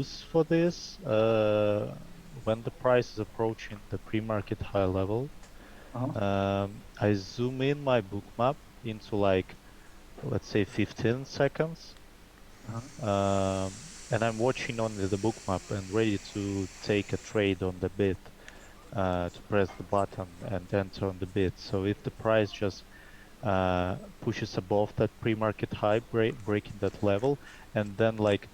use for this, when the price is approaching the pre-market high level, I zoom in my bookmap into like, let's say 15 seconds. And I'm watching only the bookmap and ready to take a trade on the bid, to press the button and enter on the bid. So if the price just pushes above that pre-market high, breaking that level, and then like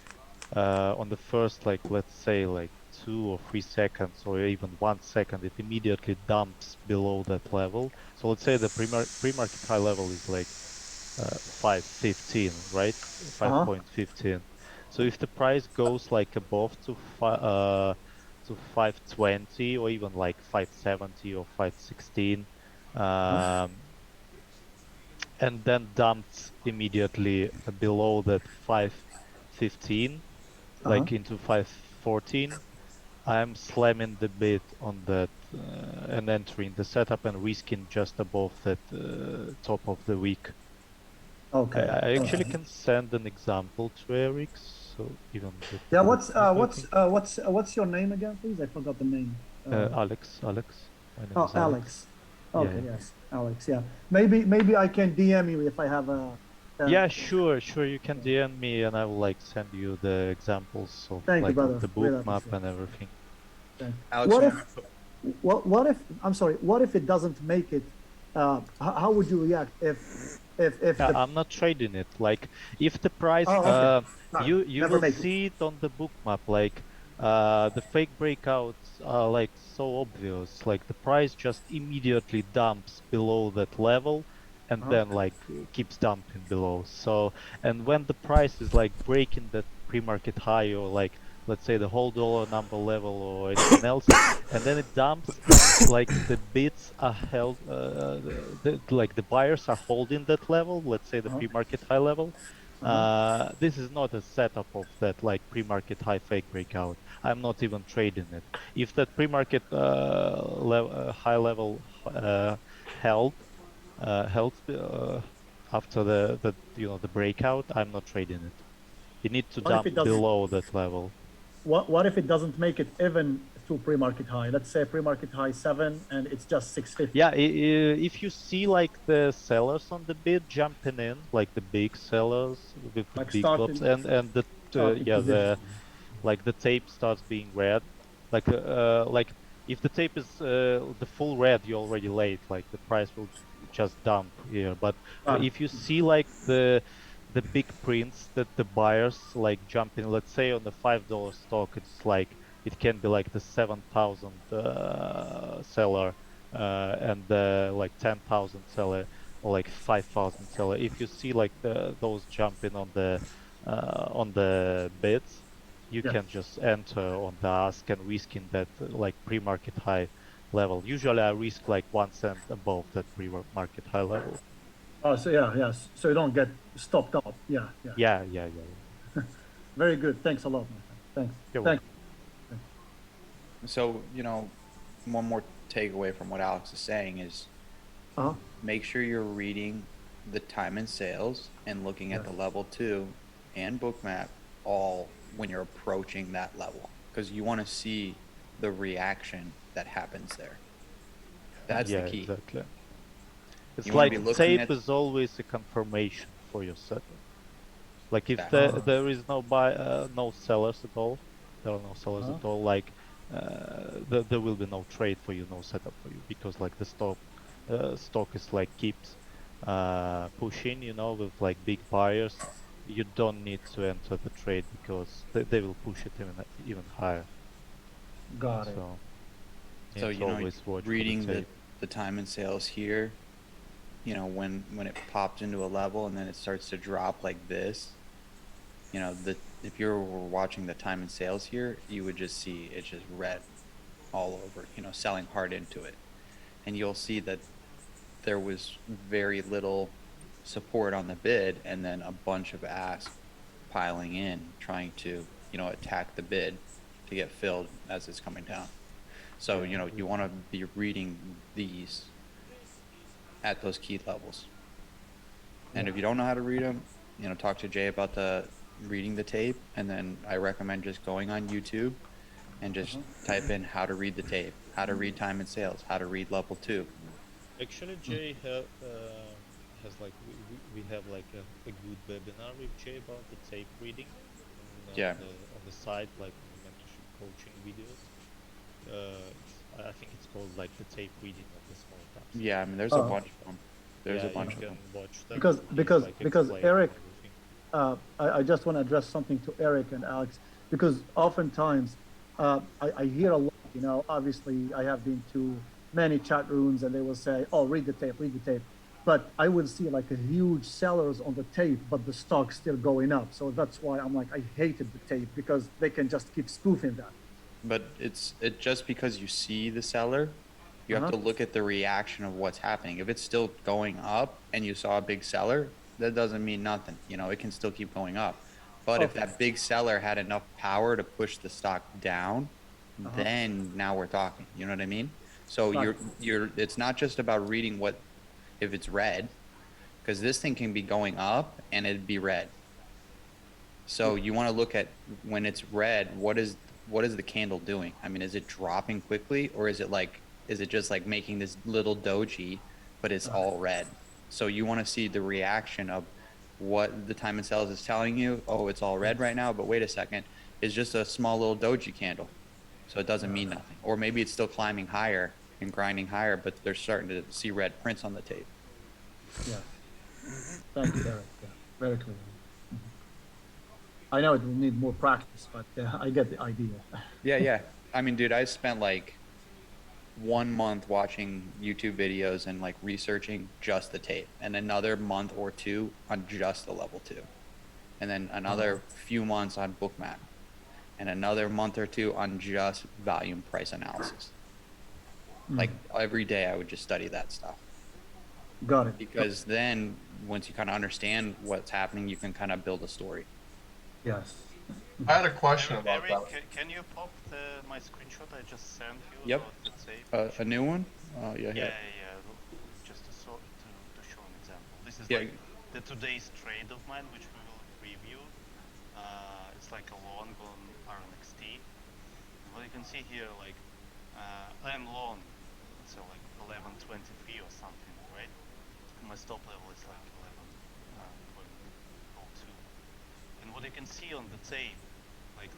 on the first, like, let's say like 2 or 3 seconds or even 1 second, it immediately dumps below that level. So let's say the pre-market high level is like 5.15, right? 5.15. So if the price goes like above to 5.20 or even like 5.70 or 5.16, and then dumped immediately below that 5.15, like into 5.14, I'm slamming the bid on that and entering the setup and risking just above that top of the week. I actually can send an example to Eric, so even with the Yeah, bookmap, I think. what's your name again, please? I forgot the name. Alex. My name Oh, is Alex. Alex. Yeah, Okay, yeah. yes, Alex. Yeah, maybe I can DM you if I have a. Uh, Yeah, sure. You can DM me and I will like send you the examples of Thank you, like of brother. the Really bookmap appreciate and everything. it. Alex, What you if want to put, what if I'm sorry? What if it doesn't make it? How would you react if Yeah, the? I'm not trading it. Like if the price, Oh, okay. No, you never will make it. see it on the bookmap. Like the fake breakouts are like so obvious. Like the price just immediately dumps below that level, and then like keeps dumping below. So and when the price is like breaking that pre-market high or like let's say the whole dollar number level or anything else, and then it dumps, like the bids are held, like the buyers are holding that level, let's say the pre-market high level. This is not a setup of that like pre-market high fake breakout. I'm not even trading it. If that pre-market high level held held after the the breakout, I'm not trading it. You need to What if dump it does? below that level. What if it doesn't make it even to pre-market high? Let's say pre-market high 7 and it's just 650. Yeah, if you see like the sellers on the bid jumping in, like the big sellers with the Like big lots, and the starting yeah, position. the like the tape starts being red, like if the tape is the full red, you're already late. Like the price will just dump here. But Got it. if you see like the big prints that the buyers like jumping, let's say on the $5 stock, it's like it can be like the 7,000 seller and like 10,000 seller or like 5,000 seller. If you see like those jumping on the bids, you Yeah. can just enter on the ask and risk in that like pre-market high level. Usually I risk like 1 cent above that pre-market high level. Oh, so yeah, yes. So you don't get stopped out. Yeah, yeah. Yeah. Very good. Thanks a lot, my friend. Thanks. You're Thanks. welcome. so, one more takeaway from what Alex is saying is Uh-huh. make sure you're reading the time and sales and looking at Yes. the level two and bookmap all when you're approaching that level because you want to see the reaction that happens there. That's the Yeah, key. exactly. You It's want to like be looking tape at is always a confirmation for your setup. Like if exactly. there is no sellers at all, there are no sellers Uh-huh. at all. Like there will be no trade for you, no setup for you, because like the stock is like keeps pushing, with like big buyers. You don't need to enter the trade because they will push it even higher. Got it. So you So, need to always watch for the reading tape. the time and sales here, when it pops into a level and then it starts to drop like this, the if you were watching the time and sales here, you would just see it's just red all over, selling hard into it. And you'll see that there was very little support on the bid and then a bunch of ask piling in trying to, attack the bid to get filled as it's coming down. So, Yeah. you want to be reading these at those key levels. And Yeah. if you don't know how to read them, talk to Jay about reading the tape, and then I recommend just going on YouTube and just type in how to read the tape, how to read time and sales, how to read level two. Actually, Jay has like we have like a good webinar with Jay about the tape reading Yeah, on the site, like on the mentorship coaching videos. I think it's called like the tape reading of the small cap yeah. I stocks mean, or there's a Uh, something bunch like of that. them. There's a Yeah, you bunch uh, of can them. watch them, because and he's because like because explaining Eric, everything. I just want to address something to Eric and Alex because oftentimes I hear a lot. You know, obviously I have been to many chat rooms and they will say, "Oh, read the tape," but I will see like a huge sellers on the tape, but the stock's still going up. So that's why I'm like I hated the tape because they can just keep spoofing that. But it just because you see the seller, you Uh have huh. to look at the reaction of what's happening. If it's still going up and you saw a big seller, that doesn't mean nothing. You know, it can still keep going up. But if Okay. that big seller had enough power to push the stock down, Uh huh. then now we're talking. You know what I mean? So Right. you're it's not just about reading what if it's red, because this thing can be going up and it'd be red. So Yeah. you want to look at when it's red, what is the candle doing? I mean, is it dropping quickly or is it just like making this little doji, but it's Uh, all red? So you want to see the reaction of what the time and sales is telling you. Oh, it's all red right now, but wait a second, it's just a small little doji candle. So it doesn't mean nothing. Or maybe it's still climbing higher and grinding higher, but they're starting to see red prints on the tape. yes. Thank you, Eric. Yeah. Very clear. Mhm. I know it will need more practice, but I get the idea. Yeah, yeah. I mean, dude, I spent like 1 month watching YouTube videos and like researching just the tape, and another month or two on just the level two, and then Uh, another few months on Bookmap, and another month or two on just volume price analysis. Like mm, every day, I would just study that stuff got it. because then once you kind of understand what's happening, you can kind of build a story. Yes. I had a question about Eric, that. can you pop my screenshot I just sent you Yep, about the tape? a new one. Yeah, Yeah, here. yeah, yeah. Just to show an example. This is Yeah, like the today's trade of mine, which we will preview. It's like a long on RNXT. Well, you can see here, like, I am long, let's say like 11.23 or something, right? And my stop level is like 11.02. And what you can see on the tape, like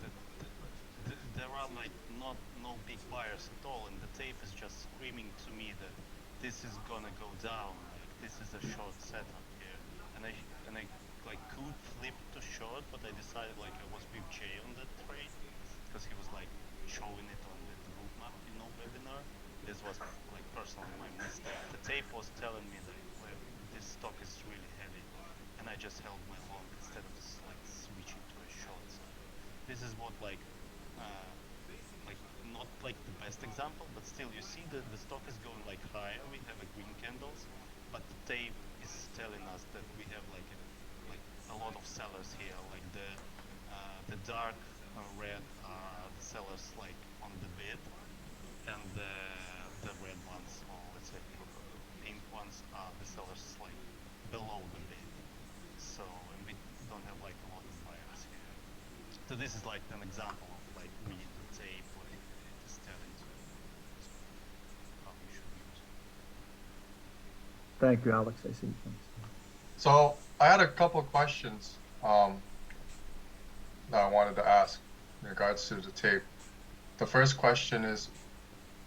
there are like not no big buyers at all, and the tape is just screaming to me that this is gonna go down, like this is a short setup here, and I like could flip to short, but I decided like I was with Jay on that trade because he was like showing it on the book map, webinar. This was like personally my mistake. The tape was telling me that well, this stock is really heavy, and I just held my long instead of like switching to a short. So this is what uh, like not like the best example, but still you see the stock is going like higher. We have a green candles, but the tape is telling us that we have like a lot of sellers here. Like the dark red are the sellers like on the bid, and the red ones, or let's say pink ones, are the sellers like below the bid. So and we don't have like a lot of buyers here. So this is like an example of like reading the tape, like just telling to how you should use it. Thank you, Alex. I see. Thanks. So I had a couple of questions that I wanted to ask in regards to the tape. The first question is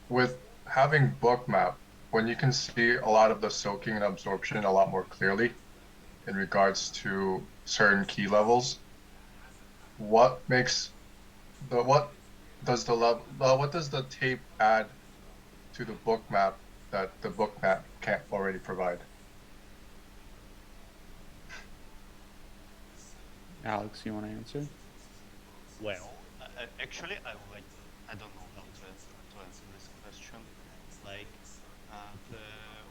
with having bookmap, when you can see a lot of the soaking and absorption a lot more clearly in regards to certain key levels, what makes the what does the tape add to the bookmap that the bookmap can't already provide? Alex, you want to answer? Well, actually, I don't know how to answer this question. Like the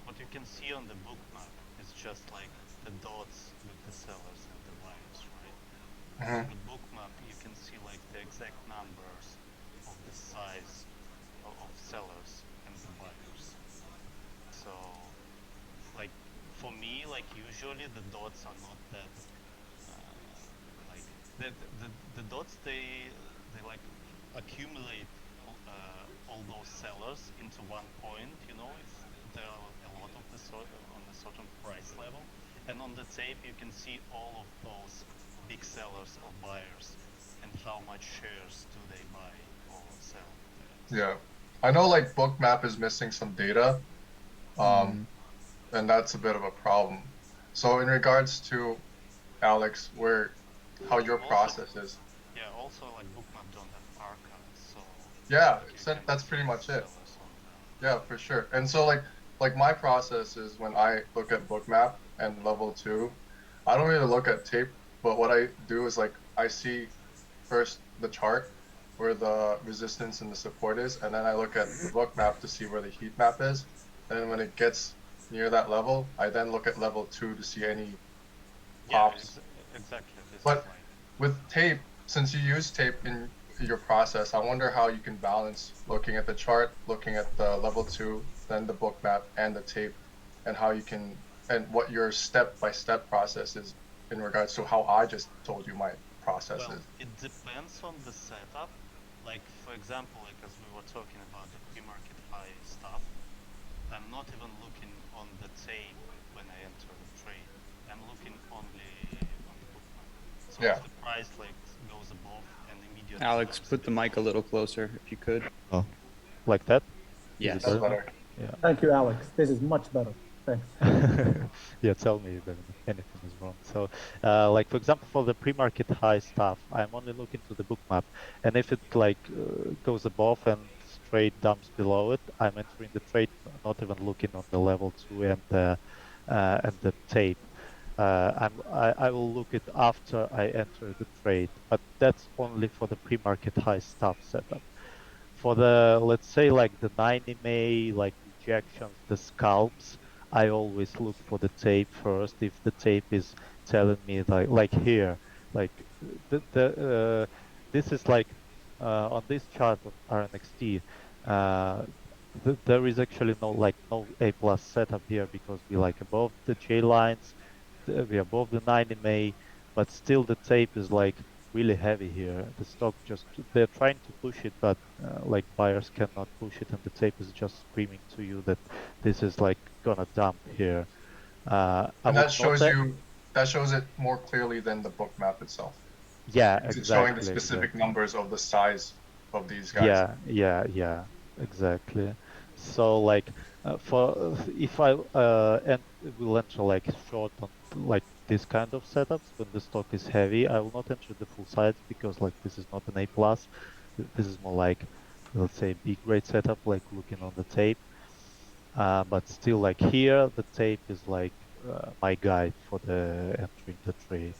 what you can see on the book map is just like the dots with the sellers and the buyers, right? But on Mhm. the book map, you can see like the exact numbers of the size of sellers and the buyers. So, like for me, like usually the dots are not that uh, like the dots they like accumulate all those sellers into one point. You know, if there are a lot of the sort on a certain price level, and on the tape you can see all of those big sellers or buyers and how much shares do they buy or sell there. Yeah. I know like Bookmap is missing some data, um, Mm. and that's a bit of a problem. So in regards to Alex, where how your Also, process is, yeah, also like Bookmap don't have archives, so yeah, like you so can that's see pretty much it. sellers on them. Yeah, for sure. And so like my process is when I look at Bookmap and level two, I don't really look at tape, but what I do is like I see first the chart where the resistance and the support is, and then I look at the Bookmap to see where the heat map is. And then when it gets near that level, I then look at level two to see any Yeah, pops. exactly. This is But like with tape, since you use tape in your process, I wonder how you can balance looking at the chart, looking at the level two, then the book map and the tape, and how you can, and what your step by step process is in regards to how I just told you my process well, is. it depends on the setup. Like for example, like as we were talking about the pre-market high stuff, I'm not even looking on the tape when I enter the trade. I'm looking only on the book map. So if Yeah, the price like goes above and immediately Alex, dumps put the mic a below, little closer if you could. Oh, like that? Is it that's Yes. better now? better. Yeah. Thank you, Alex. This is much better. Thanks. Yeah, tell me then if anything is wrong. So, like for example, for the pre-market high stuff, I'm only looking to the book map, and if it like goes above and straight dumps below it, I'm entering the trade, not even looking on the level two and the tape. I will look it after I enter the trade, but that's only for the pre-market high stuff setup. For the, let's say, like the 90 May, like rejections, the scalps, I always look for the tape first. If the tape is telling me like here, like this is like on this chart on RNXT, there is actually no A plus setup here because we like above the J lines, we are above the 90 May, but still the tape is like really heavy here. The stock just they're trying to push it, but like buyers cannot push it, and the tape is just screaming to you that this is like gonna dump here. I And would that not shows that. you, that shows it more clearly than the book map itself Yeah, because it's showing the exactly, specific exactly. numbers of the size of these guys. Yeah, exactly. So like for if I and will enter like short on like this kind of setups when the stock is heavy, I will not enter the full size because like this is not an A plus. This is more like let's say B grade setup, like looking on the tape. But still, like here, the tape is like my guide for the entering the trade,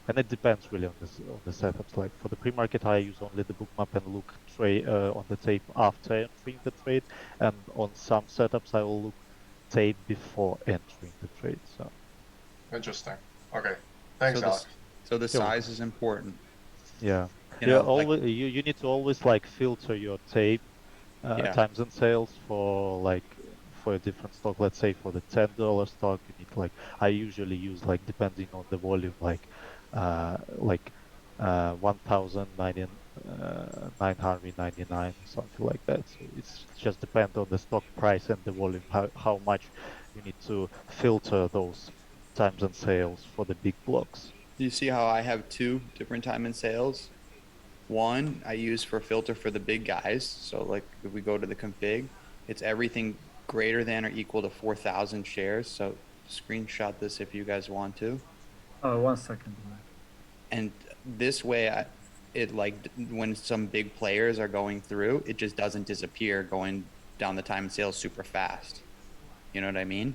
and it depends really on the setups. Like for the pre-market, I use only the bookmap and look trade on the tape after entering the trade, and on some setups, I will look tape before entering the trade. So Interesting. Okay. So Thanks, this, Alex. so the you're welcome. size is important. Yeah, You yeah. know, like, Always you need to always like filter your tape yeah. times and sales for like for a different stock. Let's say for the $10 stock, you need like I usually use like depending on the volume, like 1,999 or something like that. So it's just depend on the stock price and the volume, how much you need to filter those times and sales for the big blocks. You see how I have two different time and sales? One I use for filter for the big guys. So like if we go to the config, it's everything greater than or equal to 4,000 shares. So screenshot this if you guys want to. Oh, 1 second. And this way, it like when some big players are going through, it just doesn't disappear going down the time and sales super fast. You know what I mean?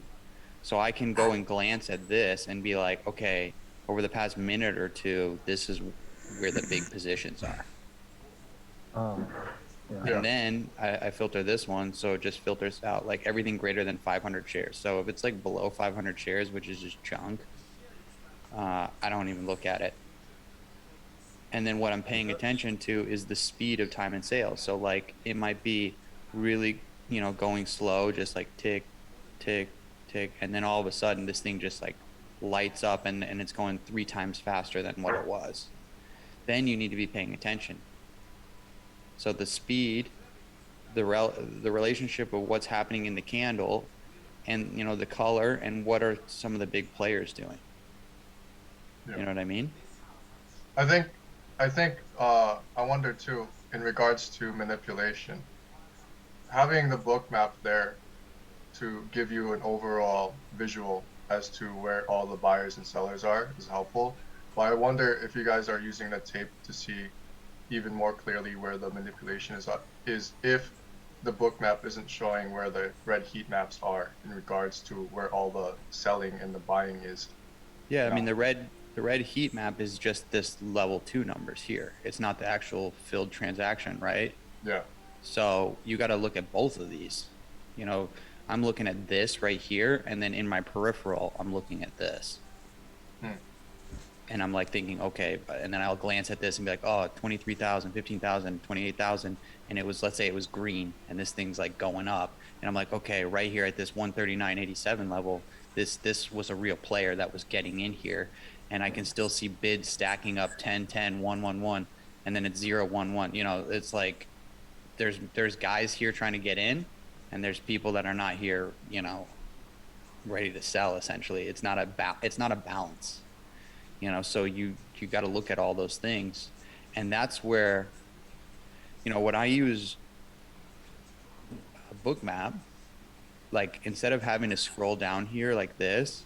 So I can go and glance at this and be like, okay, over the past minute or two, this is where the big positions are. Oh, yeah. Yeah. And then I filter this one, so it just filters out like everything greater than 500 shares. So if it's like below 500 shares, which is just junk, I don't even look at it. And then what I'm paying attention to is the speed of time and sales. So like it might be really, going slow, just like tick, tick, tick, and then all of a sudden this thing just like lights up and it's going 3 times faster than what it was. then you need to be paying attention. So the speed, the relationship of what's happening in the candle, and the color, and what are some of the big players doing. Yeah. You know what I mean? I think I wonder too, in regards to manipulation, having the book map there to give you an overall visual as to where all the buyers and sellers are is helpful. But I wonder if you guys are using the tape to see even more clearly where the manipulation is if the book map isn't showing where the red heat maps are in regards to where all the selling and the buying is. Yeah, You I mean know? the red heat map is just this level 2 numbers here. It's not the actual filled transaction, right? Yeah. So you got to look at both of these. You know, I'm looking at this right here, and then in my peripheral, I'm looking at this. Hmm. And I'm like thinking, okay, and then I'll glance at this and be like, oh, 23,000, 15,000, 28,000. And it was, let's say it was green and this thing's like going up. And I'm like, okay, right here at this 139.87 level, this was a real player that was getting in here. And I can still see bids stacking up 10, 10, 1, 1, 1, and then it's 0, 1, 1. It's like there's guys here trying to get in, and there's people that are not here, ready to sell essentially. It's not a balance. So you got to look at all those things, and that's where when I use a book map, like instead of having to scroll down here like this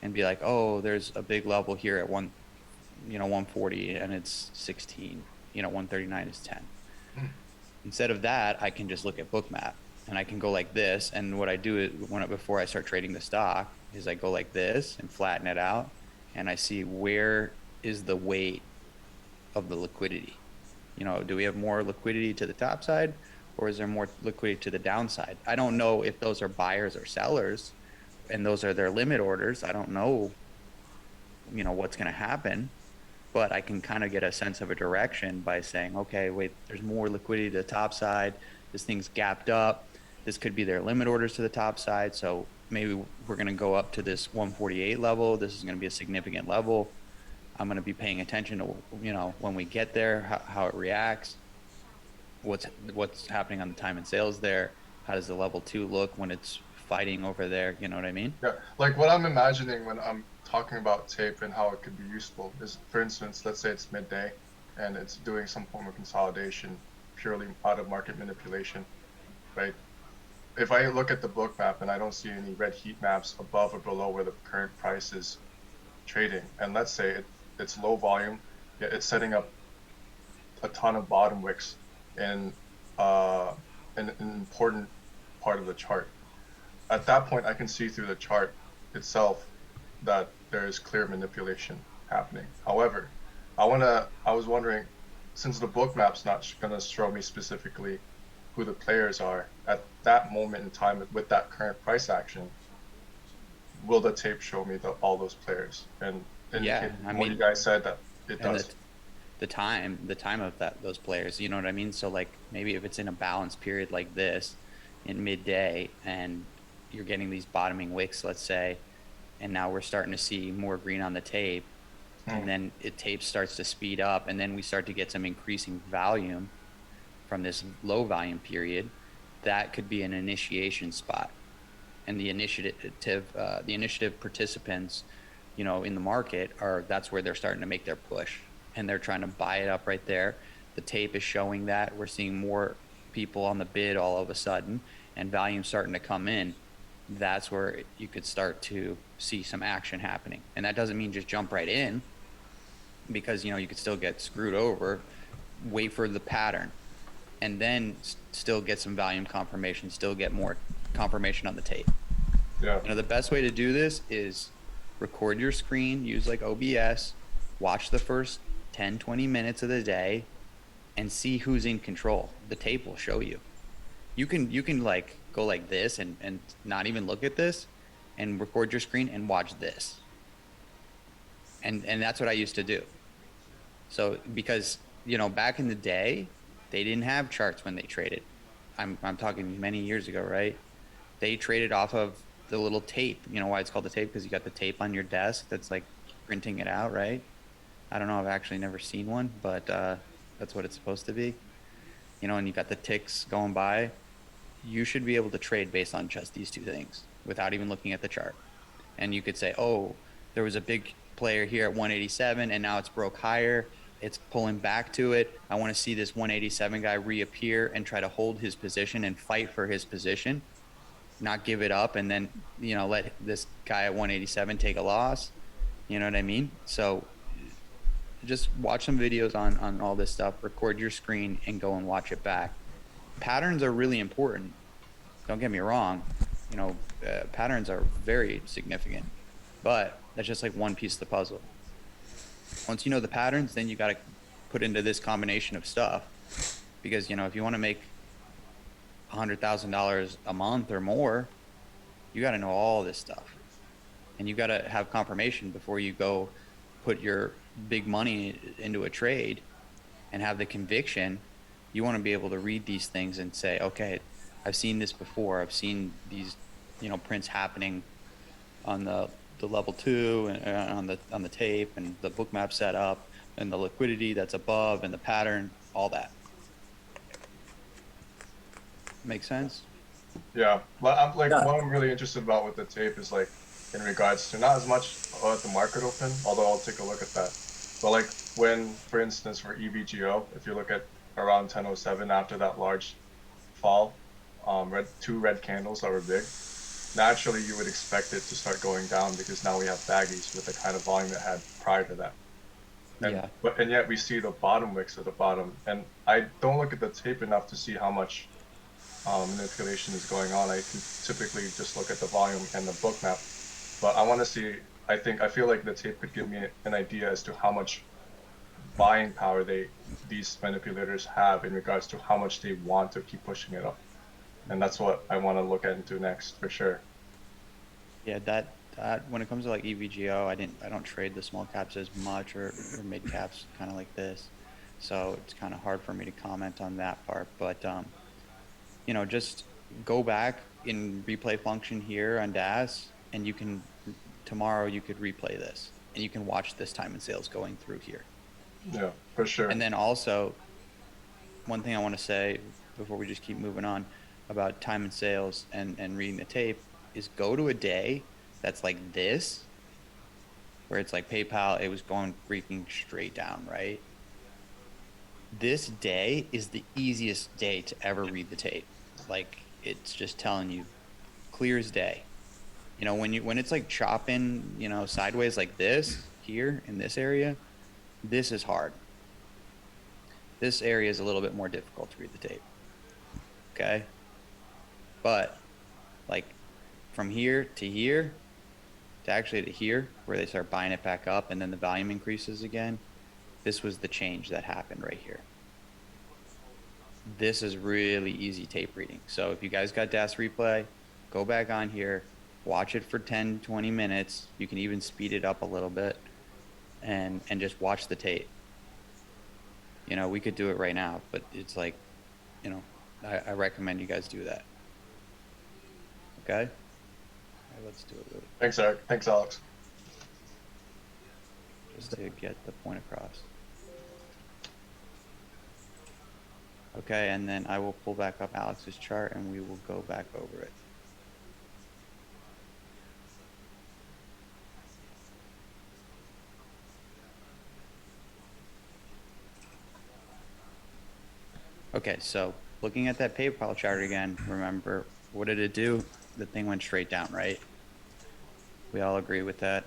and be like, oh, there's a big level here at 140 and it's 16, 139 is 10. Instead of that, I can just look at book map, and I can go like this, and what I do is before I start trading the stock is I go like this and flatten it out, and I see where is the weight of the liquidity. Do we have more liquidity to the top side, or is there more liquidity to the downside? I don't know if those are buyers or sellers, and those are their limit orders. I don't know, what's going to happen, but I can kind of get a sense of a direction by saying, okay, wait, there's more liquidity to the top side. This thing's gapped up. This could be their limit orders to the top side. So maybe we're going to go up to this 148 level. This is going to be a significant level. I'm going to be paying attention to, when we get there, how it reacts, what's happening on the time and sales there. How does the level 2 look when it's fighting over there? You know what I mean? Yeah. Like what I'm imagining when I'm talking about tape and how it could be useful is, for instance, let's say it's midday and it's doing some form of consolidation purely out of market manipulation, right? If I look at the book map and I don't see any red heat maps above or below where the current price is trading, and let's say it's low volume, yet it's setting up a ton of bottom wicks in an important part of the chart. At that point, I can see through the chart itself that there is clear manipulation happening. However, I was wondering, since the book map's not going to show me specifically who the players are at that moment in time with that current price action, will the tape show me all those players? And Yeah, indicating I what you mean, guys said that it and does. the time of those players, you know what I mean? So like maybe if it's in a balance period like this in midday, and you're getting these bottoming wicks, let's say, and now we're starting to see more green on the tape, and Hmm. then tape starts to speed up, and then we start to get some increasing volume from this low volume period. That could be an initiation spot, and the initiative participants, in the market, that's where they're starting to make their push, and they're trying to buy it up right there. The tape is showing that we're seeing more people on the bid all of a sudden, and volume starting to come in. That's where you could start to see some action happening, and that doesn't mean just jump right in, because you could still get screwed over. Wait for the pattern, and then still get some volume confirmation, still get more confirmation on the tape. Yeah. The best way to do this is record your screen, use like OBS, watch the first 10, 20 minutes of the day, and see who's in control. The tape will show you. You can like go like this and not even look at this, and record your screen and watch this. And that's what I used to do. So because, back in the day, they didn't have charts when they traded. I'm talking many years ago, right? They traded off of the little tape. You know why it's called the tape? Because you got the tape on your desk that's like printing it out, right? I don't know. I've actually never seen one, but that's what it's supposed to be. You know, and you got the ticks going by. You should be able to trade based on just these two things without even looking at the chart. And you could say, oh, there was a big player here at 187 and now it's broke higher. It's pulling back to it. I want to see this 187 guy reappear and try to hold his position and fight for his position, not give it up and then, you know, let this guy at 187 take a loss. You know what I mean? So just watch some videos on all this stuff, record your screen and go and watch it back. Patterns are really important. Don't get me wrong. You know, patterns are very significant, but that's just like one piece of the puzzle. Once you know the patterns, then you got to put into this combination of stuff because, you know, if you want to make $100,000 a month or more, you got to know all this stuff and you got to have confirmation before you go put your big money into a trade and have the conviction. You want to be able to read these things and say, okay, I've seen this before. I've seen these, you know, prints happening on the level 2 and on the tape and the book map setup and the liquidity that's above and the pattern, all that. Make sense? Yeah, but I'm like Yeah. what I'm really interested about with the tape is like in regards to not as much about the market open, although I'll take a look at that. But like when, for instance, for EVGO, if you look at around 10:07 after that large fall, two red candles that were big, naturally you would expect it to start going down because now we have baggies with the kind of volume it had prior to that. Yeah. And yet we see the bottom wicks at the bottom, and I don't look at the tape enough to see how much manipulation is going on. I can typically just look at the volume and the book map, but I want to see. I feel like the tape could give me an idea as to how much buying power these manipulators have in regards to how much they want to keep pushing it up, and that's what I want to look into next for sure. Yeah, that when it comes to like EVGO, I don't trade the small caps as much or mid caps kind of like this. So it's kind of hard for me to comment on that part, but you know, just go back in replay function here on DAS and you can tomorrow you could replay this and you can watch this time and sales going through here. Yeah, for sure. And then also one thing I want to say before we just keep moving on about time and sales and reading the tape is go to a day that's like this, where it's like PayPal, it was going freaking straight down, right? This day is the easiest day to ever read the tape. Like it's just telling you clear as day. You know, when it's like chopping, you know, sideways like this here in this area, this is hard. This area is a little bit more difficult to read the tape. Okay? But like from here to actually to here, where they start buying it back up and then the volume increases again, this was the change that happened right here. This is really easy tape reading. So if you guys got DAS replay, go back on here, watch it for 10, 20 minutes. You can even speed it up a little bit and just watch the tape. You know, we could do it right now, but it's like, you know, I recommend you guys do that. Okay? All right, let's do it really Thanks, Eric. Thanks, Alex. just to get the point across. Okay, and then I will pull back up Alex's chart and we will go back over it. Okay, so looking at that PayPal chart again, remember, what did it do? The thing went straight down, right? We all agree with that,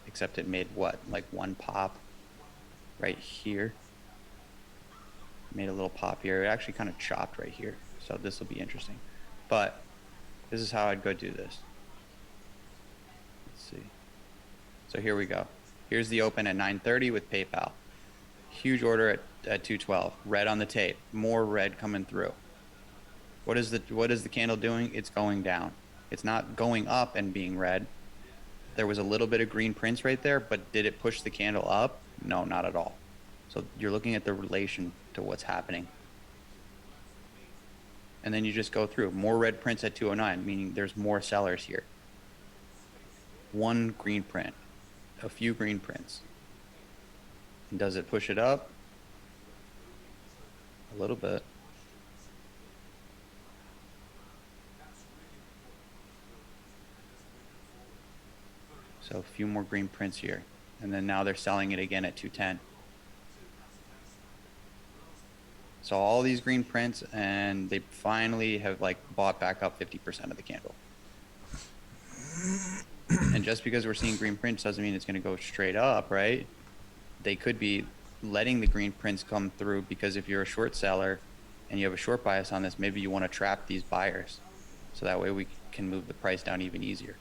except it made what, like one pop right here? Made a little pop here. It actually kind of chopped right here, so this will be interesting. But this is how I'd go do this. Let's see. So here we go. Here's the open at 9:30 with PayPal. Huge order at 212. Red on the tape. More red coming through. What is the candle doing? It's going down. It's not going up and being red. There was a little bit of green prints right there, but did it push the candle up? No, not at all. So you're looking at the relation to what's happening. And then you just go through. More red prints at 209, meaning there's more sellers here. One green print. A few green prints. And does it push it up? A little bit. So a few more green prints here. And then now they're selling it again at 210. So all these green prints, and they finally have like bought back up 50% of the candle. And just because we're seeing green prints doesn't mean it's going to go straight up, right? They could be letting the green prints come through, because if you're a short seller and you have a short bias on this, maybe you want to trap these buyers. So that way we can move the price down even easier.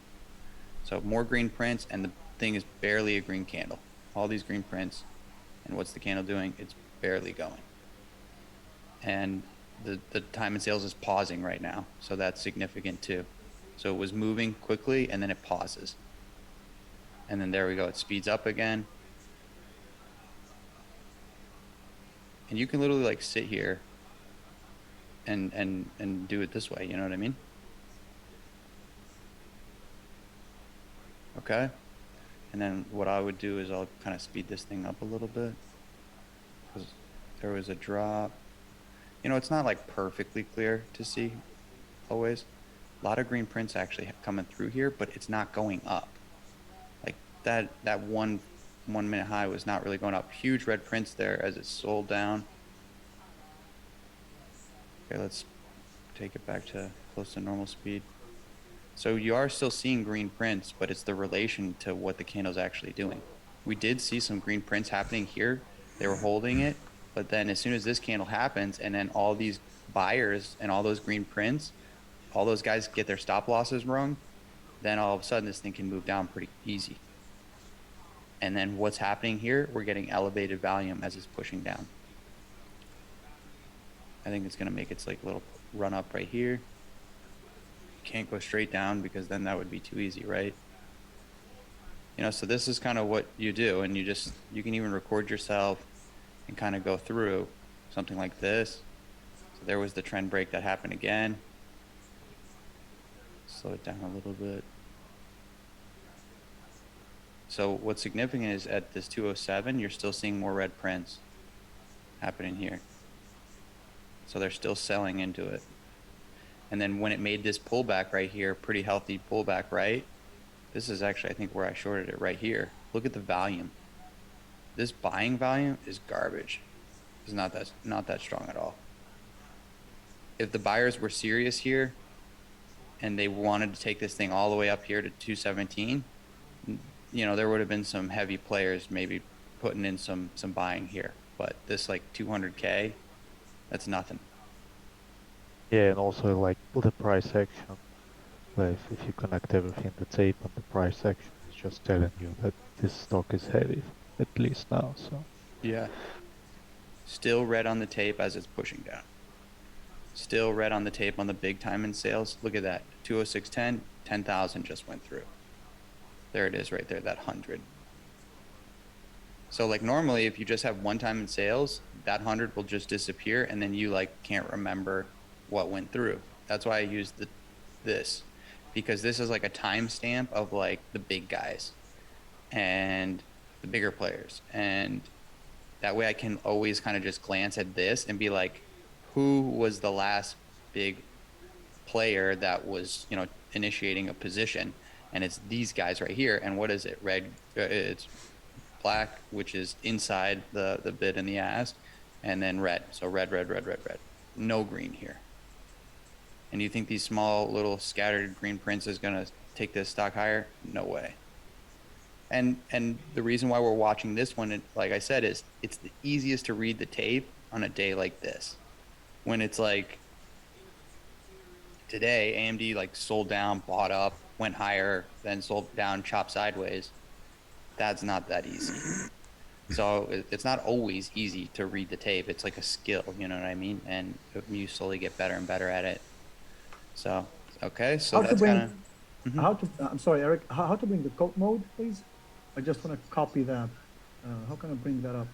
So more green prints, and the thing is barely a green candle. All these green prints, and what's the candle doing? It's barely going. And the time and sales is pausing right now, so that's significant too. So it was moving quickly, and then it pauses. And then there we go, it speeds up again. And you can literally like sit here and do it this way, you know what I mean? Okay. And then what I would do is I'll kind of speed this thing up a little bit, because there was a drop. You know, it's not like perfectly clear to see always. A lot of green prints actually coming through here, but it's not going up. Like that one minute high was not really going up. Huge red prints there as it sold down. Okay, let's take it back to close to normal speed. So you are still seeing green prints, but it's the relation to what the candle's actually doing. We did see some green prints happening here. They were holding it, but then as soon as this candle happens, and then all these buyers and all those green prints, all those guys get their stop losses wrong, then all of a sudden this thing can move down pretty easy. And then what's happening here, we're getting elevated volume as it's pushing down. I think it's going to make its like little run up right here. Can't go straight down because then that would be too easy, right? You know, so this is kind of what you do, and you can even record yourself and kind of go through something like this. So there was the trend break that happened again. Slow it down a little bit. So what's significant is at this 207, you're still seeing more red prints happening here. So they're still selling into it. And then when it made this pullback right here, pretty healthy pullback, right? This is actually, I think, where I shorted it right here. Look at the volume. This buying volume is garbage. It's not that strong at all. If the buyers were serious here and they wanted to take this thing all the way up here to 217, you know, there would have been some heavy players maybe putting in some buying here. But this like 200K, that's nothing. Yeah, and also like the price action. Like if you connect everything, the tape and the price action is just telling you that this stock is heavy, at least now. So yeah, still red on the tape as it's pushing down. Still red on the tape on the big time in sales. Look at that, 206.10, 10,000 just went through. There it is right there, that 100. So like normally if you just have one time in sales, that 100 will just disappear, and then you like can't remember what went through. That's why I used this, because this is like a timestamp of like the big guys and the bigger players, and that way I can always kind of just glance at this and be like, who was the last big player that was, you know, initiating a position? And it's these guys right here. And what is it? Red, it's black, which is inside the bid and the ask, and then red. So red, red, red, red, red. No green here. And you think these small little scattered green prints is going to take this stock higher? No way. And the reason why we're watching this one, like I said, is it's the easiest to read the tape on a day like this. When it's like today, AMD like sold down, bought up, went higher, then sold down, chopped sideways. That's not that easy. So it's not always easy to read the tape. It's like a skill, you know what I mean? And you slowly get better and better at it. So, okay, so How to that's kind bring, of, how to, I'm sorry, Eric, how to bring the code mode, please? I just want to copy that. How can I bring that up?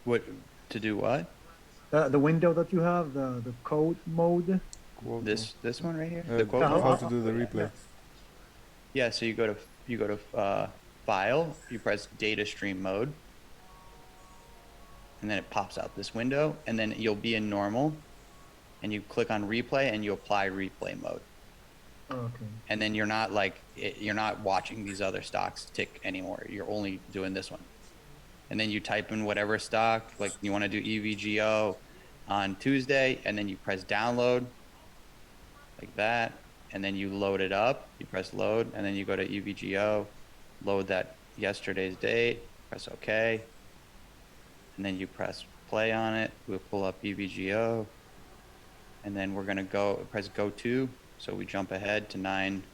what, to do what? The window that you have, the code mode. Quote. This one right here? The quote Yeah, mode? How to do the replay. yes. Yeah, so you go to, File, you press data stream mode. and then it pops out this window, and then you'll be in normal, and you click on replay and you apply replay mode. Okay. And then you're not watching these other stocks tick anymore. You're only doing this one. And then you type in whatever stock, like you want to do EVGO on Tuesday, and then you press download like that, and then you load it up. You press load, and then you go to EVGO, load that yesterday's date, press OK, and then you press play on it. We'll pull up EVGO, and then we're gonna press go to. So we jump ahead to 9.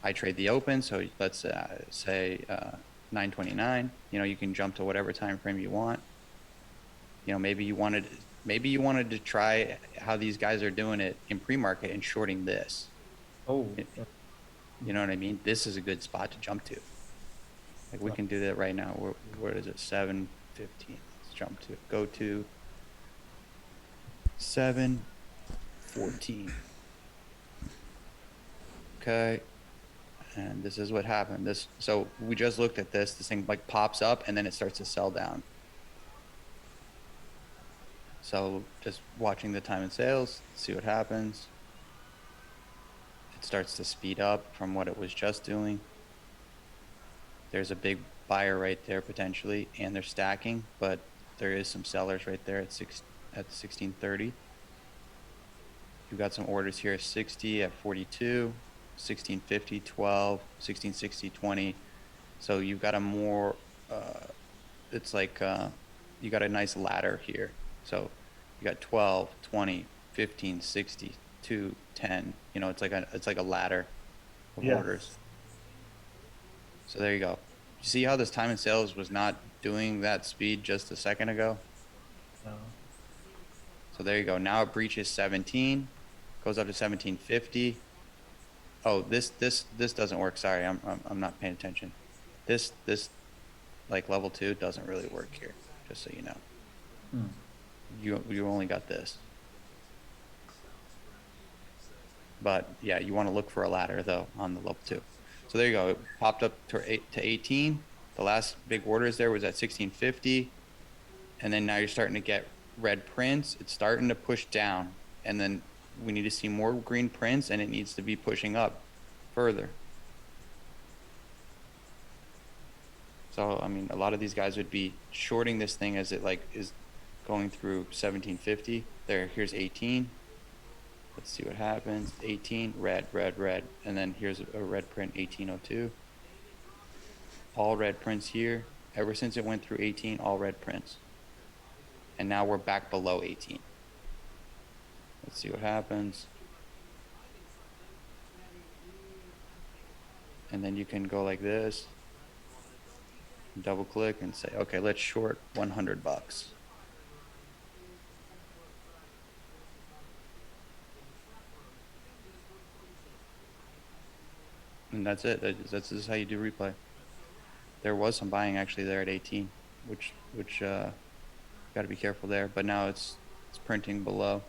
I trade the open, so let's say 9:29. You can jump to whatever time frame you want. Maybe you wanted to try how these guys are doing it in pre-market and shorting this. Oh. You know what I mean? This is a good spot to jump to. Like we can do that right now. What is it? 7:15. Let's jump to go to 7:14. Okay. And this is what happened. So we just looked at this. This thing like pops up and then it starts to sell down. So just watching the time and sales, see what happens. It starts to speed up from what it was just doing. There's a big buyer right there potentially, and they're stacking, but there is some sellers right there at 1630. You've got some orders here, 60 at 42. 1650, 12, 1660, 20. So you've got a more, it's like you got a nice ladder here. So you got 12, 20, 15, 60, 2, 10. It's like a ladder of orders. So there you go. You see how this time and sales was not doing that speed just a second ago? No. So there you go. Now it breaches 17, goes up to 1750. Oh, this doesn't work. Sorry, I'm not paying attention. This like level 2 doesn't really work here, just so you know. You only got this. But yeah, you want to look for a ladder though on the level 2. So there you go. It popped up to 18. The last big orders there was at 1650, and then now you're starting to get red prints. It's starting to push down, and then we need to see more green prints, and it needs to be pushing up further. So, I mean, a lot of these guys would be shorting this thing as it is going through 1750. Here's 18. Let's see what happens. 18, red, red, red. And then here's a red print, 1802. All red prints here. Ever since it went through 18, all red prints. And now we're back below 18. Let's see what happens. And then you can go like this, double click and say, okay, let's short 100 bucks. And that's it. This is how you do replay. There was some buying actually there at 18, which got to be careful there. But now it's printing below.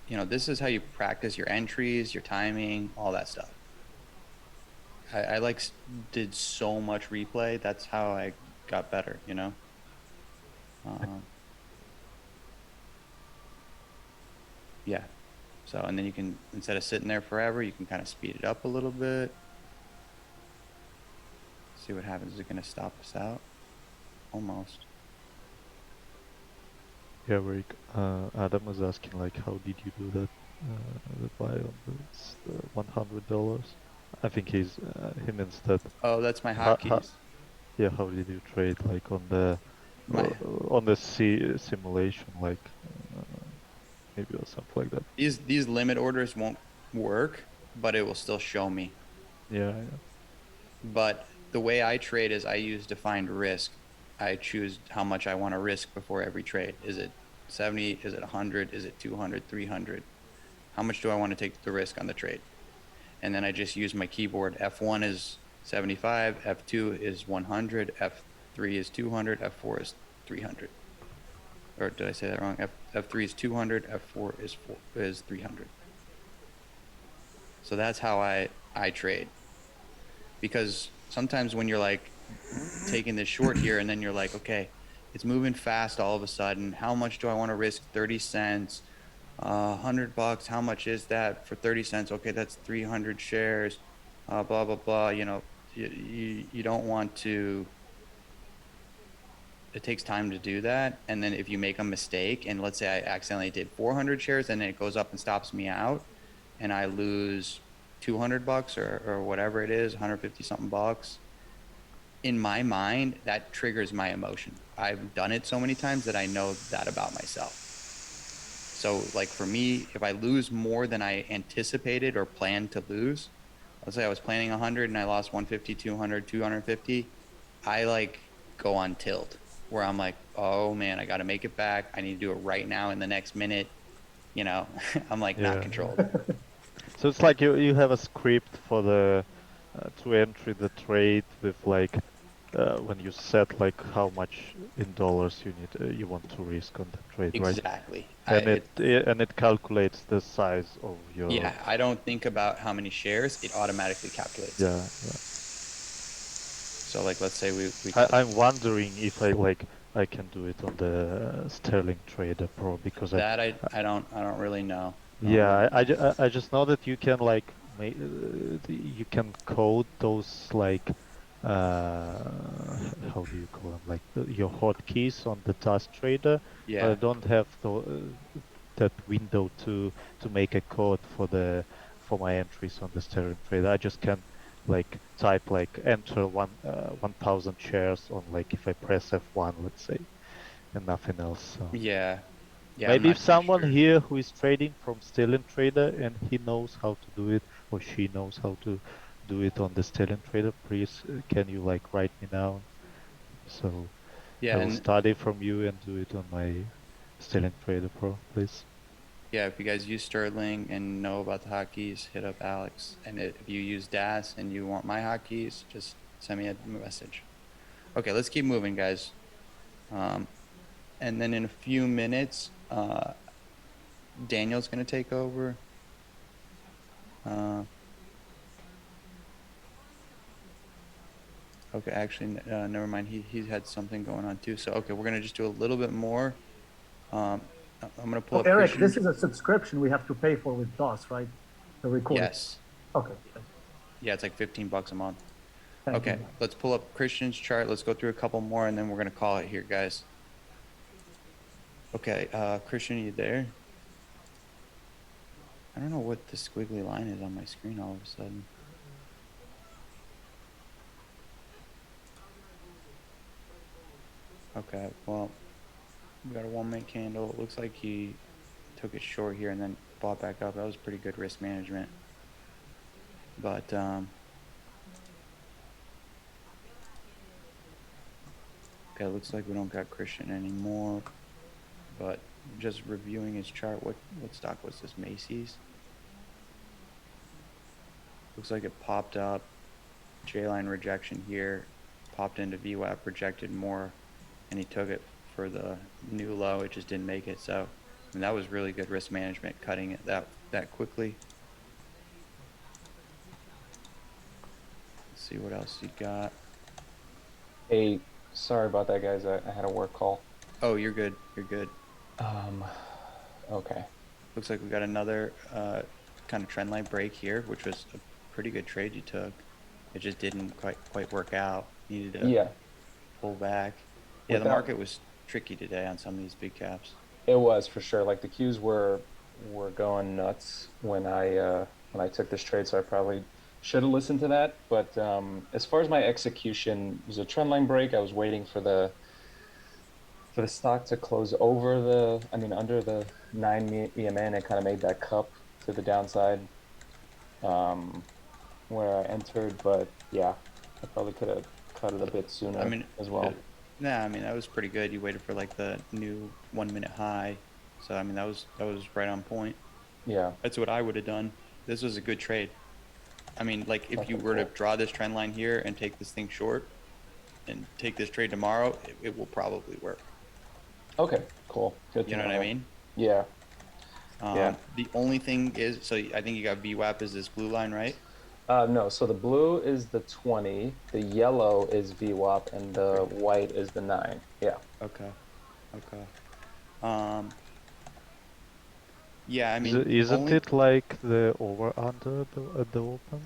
This is how you practice your entries, your timing, all that stuff. I did so much replay. That's how I got better. Yeah. So, and then you can, instead of sitting there forever, you can kind of speed it up a little bit. See what happens. Is it going to stop us out? Almost. Yeah, Rick. Adam was asking, like, how did you do that? The buy on this $100. I think he means that. Oh, that's my hotkeys. Yeah, how did you trade, like, on the simulation, like maybe or something like that? These limit orders won't work, but it will still show me. Yeah. But the way I trade is I use defined risk. I choose how much I want to risk before every trade. Is it 70? Is it 100? Is it 200? 300? How much do I want to take the risk on the trade? And then I just use my keyboard. F1 is 75, F2 is 100, F3 is 200, F4 is 300. Or did I say that wrong? F3 is 200, F4 is 300. So that's how I trade. Because sometimes when you're like taking this short here, and then you're like, okay, it's moving fast all of a sudden. How much do I want to risk? 30 cents, $100. How much is that for 30 cents? Okay, that's 300 shares. Blah blah blah. You don't want to. It takes time to do that, and then if you make a mistake, and let's say I accidentally did 400 shares, and then it goes up and stops me out, and I lose $200 or whatever it is, 150 something bucks. In my mind, that triggers my emotion. I've done it so many times that I know that about myself. So, like for me, if I lose more than I anticipated or planned to lose, let's say I was planning 100 and I lost 150, 200, 250, I like go on tilt where I'm like, oh man, I got to make it back. I need to do it right now in the next minute. You know, I'm like not Yeah. controlled. So it's like you have a script for the to enter the trade with like when you set like how much in dollars you want to risk on the trade, right? Exactly. And it calculates the size of your Yeah, I don't think about how many shares, it automatically calculates it. yeah, yeah. So like let's say we got I'm wondering if I can do it on the Sterling Trader Pro because that I don't really know. yeah, I just know that you can like make you can code those like how do you call them like your hotkeys on the task trader, but I Yeah. don't have that window to make a code for the for my entries on the Sterling Trader. I just can like type like enter 1,000 shares on like if I press F1, let's say, and nothing else. So. Yeah. Yeah, I'm Maybe if not too someone sure. here who is trading from Sterling Trader and he knows how to do it or she knows how to do it on the Sterling Trader, please can you like write me down so I Yeah, will and study from you and do it on my Sterling Trader Pro, please. yeah, if you guys use Sterling and know about the hotkeys, hit up Alex. And if you use DAS and you want my hotkeys, just send me a message. Okay, let's keep moving, guys. Um, and then in a few minutes, Daniel's gonna take over. Uh, okay, actually, never mind. He's had something going on too. So okay, we're gonna just do a little bit more. Um, I'm gonna pull Oh, up Eric, Christian. this is a subscription we have to pay for with DOS, right? The recording. Yes. Okay. Yeah, it's like $15 a month. Thank Okay, you. let's pull up Christian's chart. Let's go through a couple more, and then we're gonna call it here, guys. Okay, Christian, you there? I don't know what the squiggly line is on my screen all of a sudden. Okay, well, we got a 1 minute candle. It looks like he took it short here and then bought back up. That was pretty good risk management. But okay, looks like we don't got Christian anymore. But just reviewing his chart, what stock was this? Macy's. Looks like it popped up. J-line rejection here, popped into VWAP, rejected more, and he took it for the new low. It just didn't make it. So I mean, that was really good risk management, cutting it that quickly. Let's see what else you got. Hey, sorry about that, guys. I had a work call. Oh, you're good. You're good. Um, okay. Looks like we got another kind of trend line break here, which was a pretty good trade you took. It just didn't quite work out. Needed to Yeah, pull back. Yeah, the without market was tricky today on some of these big caps. it was for sure. Like the Qs were going nuts when I took this trade, so I probably should have listened to that. But as far as my execution, it was a trend line break. I was waiting for the stock to close over under the 9 EMA, and it kind of made that cup to the downside um, where I entered. But yeah, I probably could have cut it a bit I sooner mean, as uh, well. nah, I mean that was pretty good. You waited for like the new 1 minute high, so I mean that was right on point. Yeah. That's what I would have done. This was a good trade. I mean, like if you Okay, were to cool. draw this trend line here and take this thing short and take this trade tomorrow, it will probably work. Okay, cool. Good You to know what I know. mean? Yeah, yeah. The only thing is, so I think you got VWAP is this blue line, right? No, so the blue is the 20, the yellow is VWAP, and the white is the 9. Yeah. Okay. Okay. Um, yeah, I Is mean, the isn't only it like the over under at the open?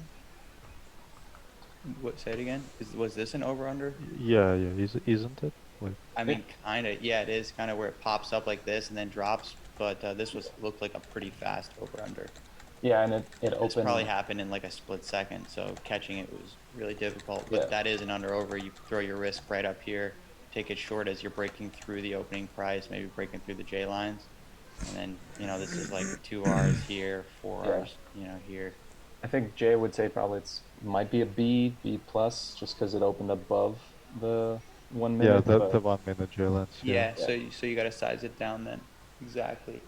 what say it again? Was this an over under? Yeah, yeah. Isn't it? Like, I mean, kind of. Yeah, it is kind of where it pops up like this and then drops. But this was looked like a pretty fast over under. Yeah, and it This probably opened. happened in like a split second, so catching it was really difficult. Yeah. But that is an under over. You throw your risk right up here, take it short as you're breaking through the opening price, maybe breaking through the J lines, and then this is like 2 Rs here, four Yeah. Rs, here. I think Jay would say probably might be a B plus, just because it opened above the 1 minute. yeah, But the 1 minute J-Lens, yeah. Yeah, so you got to size it down then. Exactly.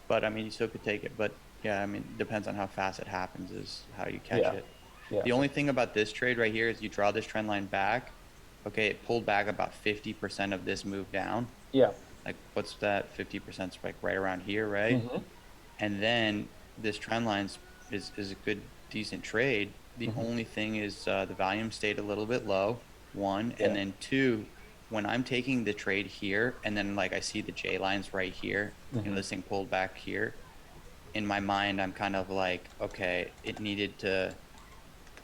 But I mean, you still could take it. But yeah, I mean, depends on how fast it happens is how you catch Yeah. it. Yeah. The only thing about this trade right here is you draw this trend line back. Okay, it pulled back about 50% of this move down. Yeah. Like, what's that? 50% like right around here, right? Mhm. And then this trend line is a good, decent trade. The Mhm. only thing is the volume stayed a little bit low, one. Yeah. And then two, when I'm taking the trade here and then like I see the J lines right here, Mhm. this thing pulled back here, in my mind, I'm kind of like, okay, it needed to,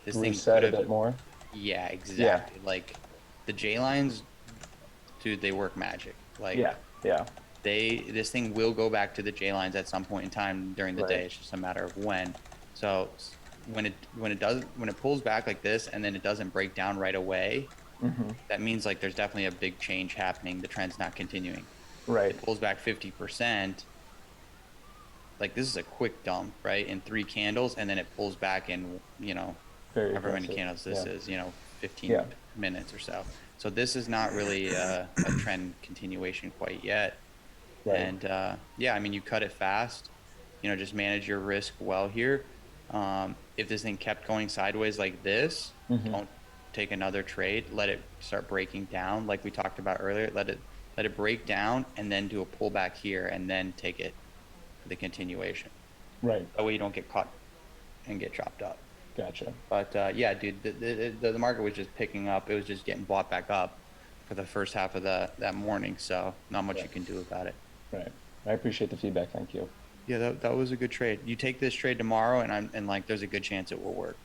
this thing Reset could a have, bit more. yeah, exactly. Like the J lines, dude, they work magic. Like Yeah. Yeah. this thing will go back to the J lines at some point in time during the Right. day. It's just a matter of when. So when it pulls back like this and then it doesn't break down right away, Mhm. that means like there's definitely a big change happening. The trend's not continuing. Right. It pulls back 50%. Like this is a quick dump, right? In 3 candles, and then it pulls back in, Very however many aggressive. candles this Yeah. is, 15 Yeah. minutes or so. So this is not really a trend continuation quite yet. Right. And yeah, I mean, you cut it fast, just manage your risk well here. If this thing kept going sideways like this, Mhm. don't take another trade. Let it start breaking down, like we talked about earlier. Let it break down, and then do a pullback here, and then take it for the continuation. Right. That way you don't get caught and get chopped up. Gotcha. But yeah, dude, the market was just picking up. It was just getting bought back up for the first half of that morning. So not much Yeah. you can do about it. Right. I appreciate the feedback. Thank you. Yeah, that was a good trade. You take this trade tomorrow, and like, there's a good chance it will work.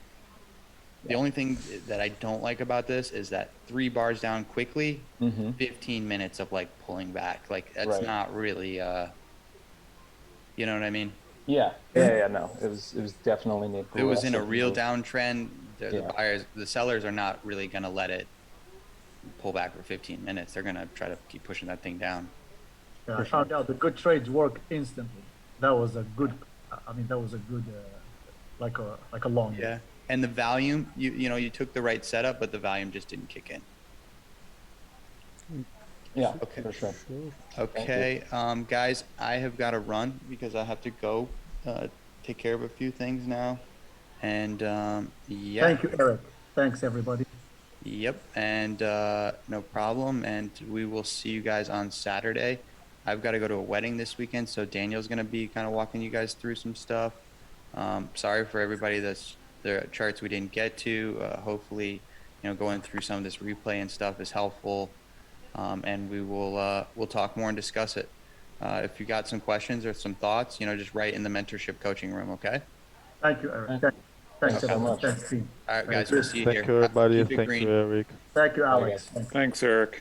The only thing that I don't like about this is that 3 bars down quickly, Mhm. 15 minutes of like pulling back. Like that's Right. not really, you know what I mean? Yeah. Yeah. No, it was definitely an If it was in a aggressive real move. downtrend, the Yeah. buyers, the sellers are not really gonna let it pull back for 15 minutes. They're gonna try to keep pushing that thing down. Yeah, For I found out the good trades work instantly. That was a good. I mean, that was a good, like a long. Yeah, and the volume, you took the right setup, but the volume just didn't kick in. Yeah. Okay. For sure. Okay, guys, I have got to run because I have to go take care of a few things now. And yeah. Thank you, Eric. Thanks, everybody. Yep, and no problem. And we will see you guys on Saturday. I've got to go to a wedding this weekend, so Daniel's going to be kind of walking you guys through some stuff. Sorry for everybody that's the charts we didn't get to. Hopefully, going through some of this replay and stuff is helpful. And we'll talk more and discuss it. If you got some questions or some thoughts, just write in the mentorship coaching room. Okay. Thank you, Eric. Thanks, so everyone. much. Thanks, team. All right, guys. you. We'll see you Thank here. you, everybody. Keep it Thank green. you, Eric. Thank you, Bye, Alex. guys. Thanks. Thanks, Eric.